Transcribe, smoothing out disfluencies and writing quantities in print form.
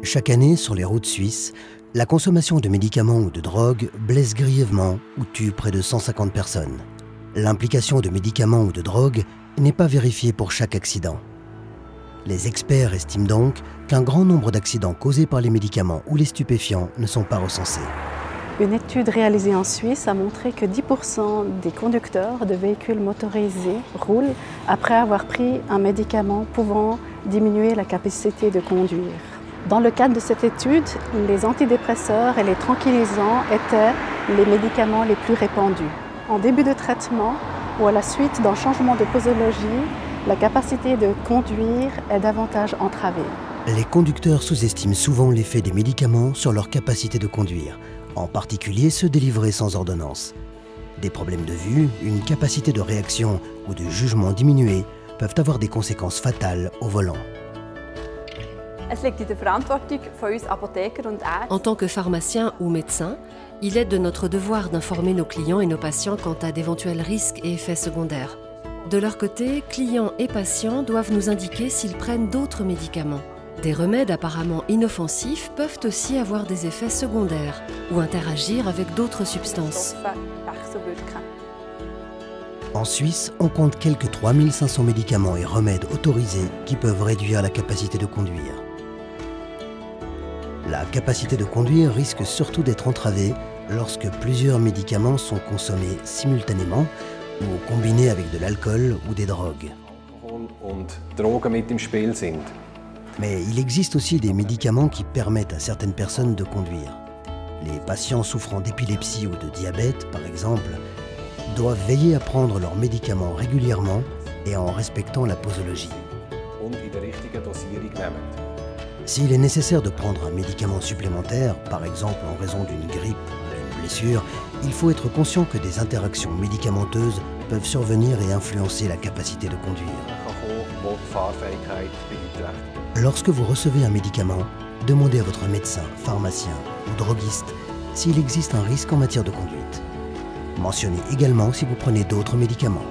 Chaque année, sur les routes suisses, la consommation de médicaments ou de drogues blesse grièvement ou tue près de 150 personnes. L'implication de médicaments ou de drogues n'est pas vérifiée pour chaque accident. Les experts estiment donc qu'un grand nombre d'accidents causés par les médicaments ou les stupéfiants ne sont pas recensés. Une étude réalisée en Suisse a montré que 10% des conducteurs de véhicules motorisés roulent après avoir pris un médicament pouvant diminuer la capacité de conduire. Dans le cadre de cette étude, les antidépresseurs et les tranquillisants étaient les médicaments les plus répandus. En début de traitement ou à la suite d'un changement de posologie, la capacité de conduire est davantage entravée. Les conducteurs sous-estiment souvent l'effet des médicaments sur leur capacité de conduire, en particulier ceux délivrés sans ordonnance. Des problèmes de vue, une capacité de réaction ou de jugement diminuée peuvent avoir des conséquences fatales au volant. En tant que pharmacien ou médecin, il est de notre devoir d'informer nos clients et nos patients quant à d'éventuels risques et effets secondaires. De leur côté, clients et patients doivent nous indiquer s'ils prennent d'autres médicaments. Des remèdes apparemment inoffensifs peuvent aussi avoir des effets secondaires ou interagir avec d'autres substances. En Suisse, on compte quelques 3500 médicaments et remèdes autorisés qui peuvent réduire la capacité de conduire. La capacité de conduire risque surtout d'être entravée lorsque plusieurs médicaments sont consommés simultanément ou combinés avec de l'alcool ou des drogues. Mais il existe aussi des médicaments qui permettent à certaines personnes de conduire. Les patients souffrant d'épilepsie ou de diabète, par exemple, doivent veiller à prendre leurs médicaments régulièrement et en respectant la posologie. S'il est nécessaire de prendre un médicament supplémentaire, par exemple en raison d'une grippe ou d'une blessure, il faut être conscient que des interactions médicamenteuses peuvent survenir et influencer la capacité de conduire. Lorsque vous recevez un médicament, demandez à votre médecin, pharmacien ou droguiste s'il existe un risque en matière de conduite. Mentionnez également si vous prenez d'autres médicaments.